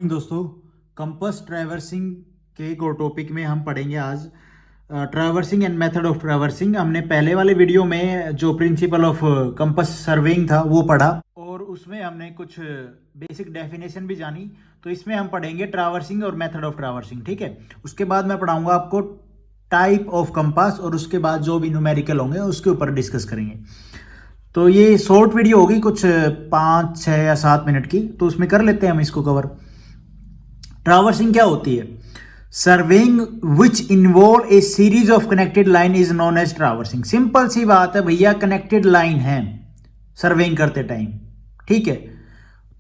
दोस्तों, compass traversing के एक और टॉपिक में हम पढ़ेंगे आज traversing and method of traversing. हमने पहले वाले वीडियो में जो प्रिंसिपल ऑफ कंपास सर्वेइंग था वो पढ़ा और उसमें हमने कुछ बेसिक डेफिनेशन भी जानी। तो इसमें हम पढ़ेंगे ट्रैवर्सिंग और मेथड ऑफ ट्रैवर्सिंग, ठीक है। उसके बाद मैं पढ़ाऊंगा आपको टाइप ऑफ कंपास और उसके बाद जो भी न्यूमेरिकल होंगे उसके ऊपर डिस्कस करेंगे। तो ये शॉर्ट वीडियो होगी, कुछ 5, 6 या 7 मिनट की, तो उसमें कर लेते हैं हम इसको कवर। ट्रैवर्सिंग क्या होती है? Surveying which involve a series of connected line is known as traversing. Simple सी बात है भैया, कनेक्टेड लाइन है सर्वेइंग करते टाइम, ठीक है,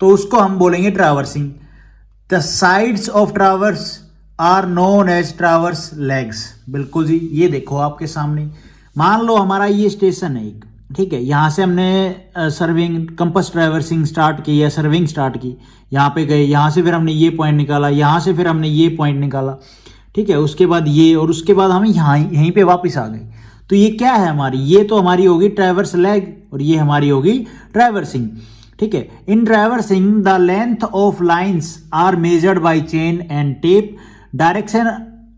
तो उसको हम बोलेंगे traversing. The sides of traverse are known as traverse legs. बिल्कुल जी, ये देखो आपके सामने, मान लो हमारा ये स्टेशन है एक, ठीक है। यहाँ से हमने सर्विंग कंपास ट्रैवर्सिंग स्टार्ट की या सर्विंग स्टार्ट की, यहाँ पे गए, यहाँ से फिर हमने ये पॉइंट निकाला, यहाँ से फिर हमने ये पॉइंट निकाला, ठीक है। उसके बाद ये, और उसके बाद हम यहाँ यहीं पे वापस आ गए। तो ये क्या है हमारी? ये तो हमारी होगी ट्रैवर्स लेग और ये हमारी होगी ट्रैवर्सिंग, ठीक है। In traversing the length of lines are measured by chain and tape. Direction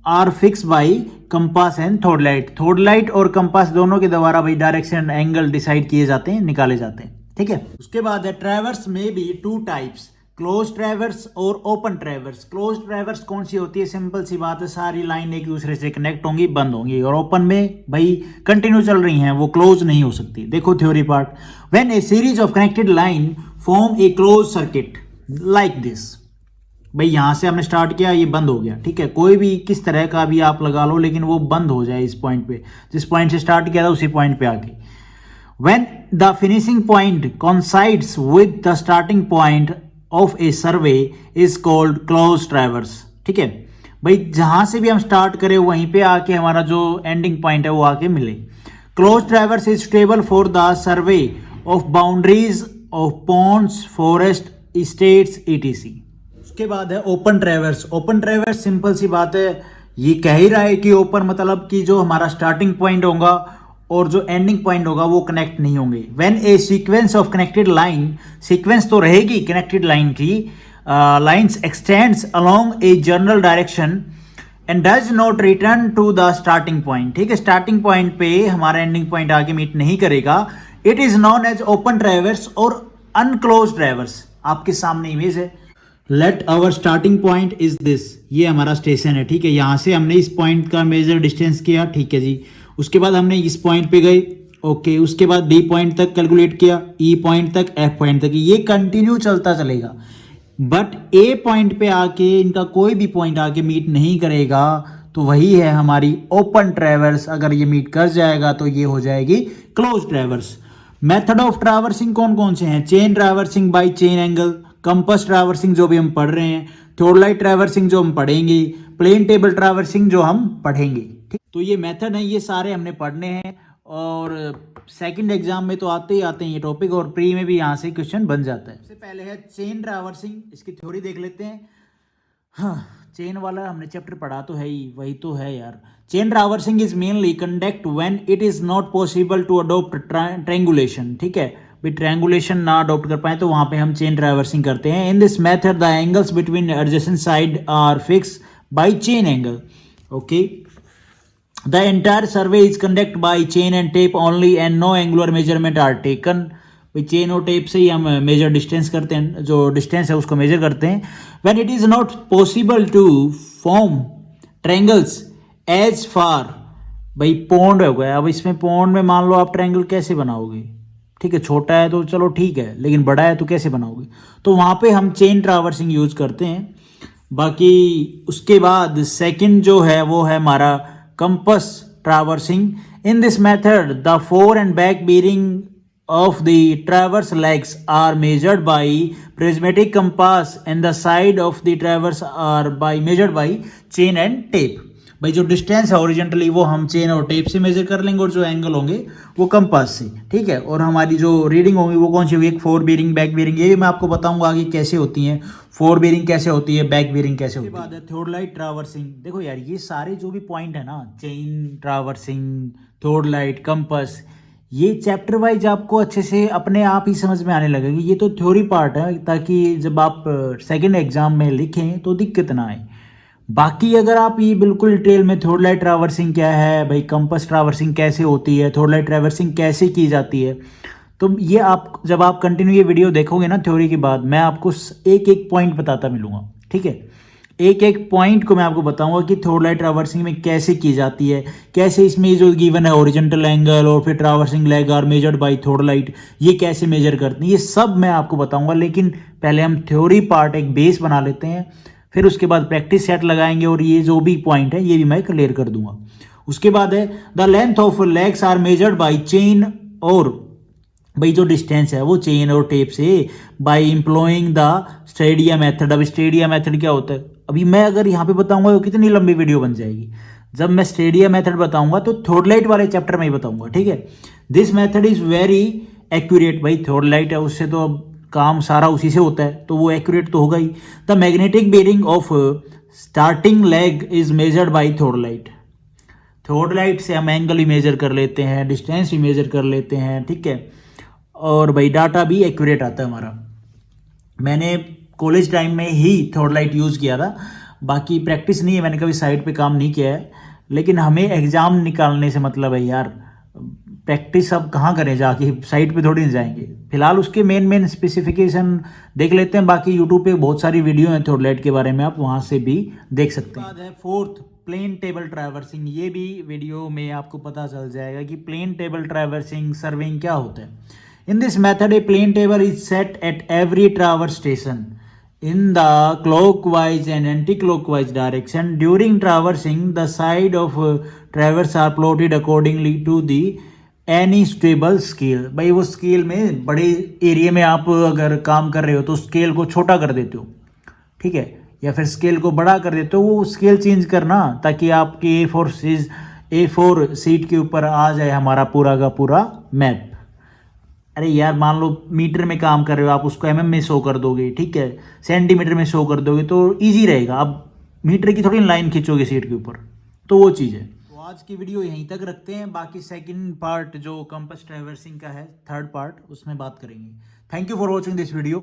are fix by compass and theodolite. Theodolite और कंपास दोनों के द्वारा भाई डायरेक्शन एंगल डिसाइड किए जाते हैं, निकाले जाते हैं, ठीक है। उसके बाद है ट्रैवर्स में भी 2 टाइप्स, क्लोज ट्रैवर्स और ओपन ट्रैवर्स। क्लोज ट्रैवर्स कौन सी होती है? सिंपल सी बात है, सारी लाइन एक दूसरे से कनेक्ट होंगी, बंद होंगी। और ओपन में भाई कंटिन्यू चल रही हैं, वो क्लोज नहीं हो सकती। देखो theory part, when A series of connected line form A close circuit like this. भाई यहाँ से हमने स्टार्ट किया, ये बंद हो गया, ठीक है। कोई भी किस तरह का भी आप लगा लो, लेकिन वो बंद हो जाए इस पॉइंट पे, जिस पॉइंट से स्टार्ट किया था उसी पॉइंट पे आके। When the finishing point coincides with the starting point of A survey is called close traverse, ठीक है। भाई जहां से भी हम स्टार्ट करें वहीं पे आके हमारा जो एंडिंग पॉइंट है वो आके मिले। Close traverse is suitable for the survey of boundaries of ponds, forest, states, ETC. उसके बाद है open traverse. Open traverse simple सी बात है, ये कह ही रहा है कि ओपन मतलब कि जो हमारा स्टार्टिंग पॉइंट होगा और जो एंडिंग पॉइंट होगा वो कनेक्ट नहीं होंगे। When a sequence of connected line, sequence तो रहेगी कनेक्टेड लाइन की, lines extends along a general direction and does not return to the starting point, ठीक है। स्टार्टिंग पॉइंट पे हमारा एंडिंग पॉइंट आके मीट नहीं करेगा, it is non as open traverse और अनक्लोज ट्रैवर्स। आपके सामने इमेज है, let our starting point is this. ये हमारा स्टेशन है, ठीक है। यहाँ से हमने इस पॉइंट का मेजर डिस्टेंस किया, ठीक है जी। उसके बाद हमने इस पॉइंट पे गए, ओके। उसके बाद डी पॉइंट तक कैलकुलेट किया, ई पॉइंट तक, एफ पॉइंट तक, ये कंटिन्यू चलता चलेगा। बट ए पॉइंट पे आके इनका कोई भी पॉइंट आके मीट नहीं करेगा, तो वही है हमारी ओपन ट्रैवर्स। अगर ये मीट कर जाएगा तो ये हो जाएगी close traverse. Method of traversing कौन कौन से हैं? Chain traversing by chain angle, compass traversing जो भी हम पढ़ रहे हैं, थ्योरलाइट ट्रैवर्सिंग जो हम पढ़ेंगे, प्लेन टेबल ट्रैवर्सिंग जो हम पढ़ेंगे, ठीक। तो ये मेथड है, ये सारे हमने पढ़ने हैं और सेकंड एग्जाम में तो आते ही आते हैं ये टॉपिक, और प्री में भी यहाँ से क्वेश्चन बन जाता है। सबसे पहले है चेन ट्रैवर्सिंग, इसकी थ्योरी देख लेते हैं। हाँ, चेन वाला हमने चैप्टर पढ़ा तो है ही, वही तो है यार। Chain traversing is mainly conduct when it is not possible to adopt triangulation, ठीक है। भी ट्रायंगुलेशन ना अडॉप्ट कर पाए तो वहां पे हम चेन ट्रैवर्सिंग करते हैं। In this method the angles between adjacent side are fix by chain angle, okay. The entire survey is conduct by chain and tape only and no angular measurement are taken. भाई chain और tape से ही हम major distance करते हैं, जो distance है उसको मेजर करते हैं। When it is not possible to form triangles as far, भाई पॉन्ड हो गया, अब इसमें पॉन्ड में मान लो आप ट्रायंगल कैसे बनाओगे, ठीक है। छोटा है तो चलो ठीक है, लेकिन बड़ा है तो कैसे बनाओगे? तो वहाँ पे हम चेन ट्रैवर्सिंग यूज करते हैं। बाकी उसके बाद सेकंड जो है वो है हमारा compass traversing. In this method the four and back bearing of the traverse legs are measured by prismatic compass and the side of the traverse are by measured by chain and tape। भाई जो distance है horizontally वो हम chain और tape से major कर लेंगे, और जो एंगल होंगे वो कंपास से, ठीक है। और हमारी जो रीडिंग होगी वो कौन सी होगी? एक फोर बीरिंग, बैक बीरिंग। ये भी मैं आपको बताऊंगा आगे कैसे होती हैं, फोर बीरिंग कैसे होती है, बैक बीरिंग कैसे होती है। उसके बाद है थ्योरलाइट ट्रैवर्सिंग। देखो यार, ये सारे जो भी पॉइंट है ना, चेन ट्रैवर्सिंग, थ्योरलाइट, कंपास, ये चैप्टर वाइज आपको अच्छे से अपने आप ही समझ में आने लगेगा। ये तो थ्योरी पार्ट है ताकि जब आप सेकंड एग्जाम में लिखें तो दिक्कत ना आए। बाकी अगर आप ये बिल्कुल डिटेल में थर्ड लाइट ट्रैवर्सिंग क्या है भाई, कंपास ट्रैवर्सिंग कैसे होती है, थर्ड लाइट ट्रैवर्सिंग कैसे की जाती है, तो ये आप जब आप कंटिन्यू ये वीडियो देखोगे ना थ्योरी के बाद, मैं आपको एक एक पॉइंट बताता मिलूंगा, ठीक है। एक एक पॉइंट को मैं आपको बताऊंगा कि थर्ड लाइट ट्रैवर्सिंग में कैसे की जाती है, कैसे इसमें जो गिवन है ओरिजेंटल एंगल और फिर traversing leg are measured by third light, ये कैसे मेजर करती है, ये सब मैं आपको बताऊंगा। लेकिन पहले हम थ्योरी पार्ट एक बेस बना लेते हैं, फिर उसके बाद प्रैक्टिस सेट लगाएंगे और ये जो भी पॉइंट है ये भी मैं क्लियर कर दूंगा। उसके बाद है the length of legs are measured by chain, और भाई जो डिस्टेंस है वो चेन और टेप से by employing the stadia method. अब स्टेडिया मेथड क्या होता है, अभी मैं अगर यहाँ पे बताऊंगा तो कितनी लंबी वीडियो बन जाएगी। जब मैं स्टेडिया मेथड बताऊंगा तो थर्ड लाइट वाले चैप्टर में ही बताऊंगा, ठीक है। This method is very accurate, भाई थर्ड लाइट है उससे तो अब काम सारा उसी से होता है तो वो एक्यूरेट तो होगा ही। The magnetic bearing of starting leg is measured by theodolite. Theodolite से हम एंगल भी मेजर कर लेते हैं, डिस्टेंस भी मेजर कर लेते हैं, ठीक है। और भाई डाटा भी एक्यूरेट आता है हमारा। मैंने कॉलेज टाइम में ही थर्ड लाइट यूज़ किया था, बाकी प्रैक्टिस नहीं है, मैंने कभी साइट पे काम नहीं किया है। लेकिन हमें एग्ज़ाम निकालने से मतलब है यार, प्रैक्टिस अब कहाँ करें जाके, साइट पे थोड़ी ना जाएंगे। फिलहाल उसके मेन स्पेसिफिकेशन देख लेते हैं, बाकी यूट्यूब पे बहुत सारी वीडियो हैं थर्ड लाइट के बारे में, आप वहाँ से भी देख सकते हैं। बाद है फोर्थ प्लेन टेबल ट्रैवर्सिंग। ये भी वीडियो में आपको पता चल जाएगा कि प्लेन टेबल ट्रैवर्सिंग सर्विंग क्या होता है। In this method, a plane table is set at every traverse station in the clockwise and anti-clockwise direction. During traversing, the side of traverse are plotted accordingly to the any suitable scale. भाई वो scale में बड़े area में आप अगर काम कर रहे हो तो स्केल को छोटा कर देते हो, ठीक है, या फिर स्केल को बड़ा कर देते हो, वो स्केल चेंज करना ताकि आपके A4 सीट के ऊपर आ जाए हमारा पूरा का पूरा मैप। अरे यार मान लो मीटर में काम कर रहे हो, आप उसको mm में शो कर दोगे, ठीक है, सेंटीमीटर में शो कर दोगे तो इजी रहेगा। अब मीटर की थोड़ी लाइन खींचोगे सीट के ऊपर, तो वो चीज़ है। तो आज की वीडियो यहीं तक रखते हैं, बाकी सेकंड पार्ट जो कंपास ट्रैवर्सिंग का है, थर्ड पार्ट, उसमें बात करेंगे। Thank you for watching this video.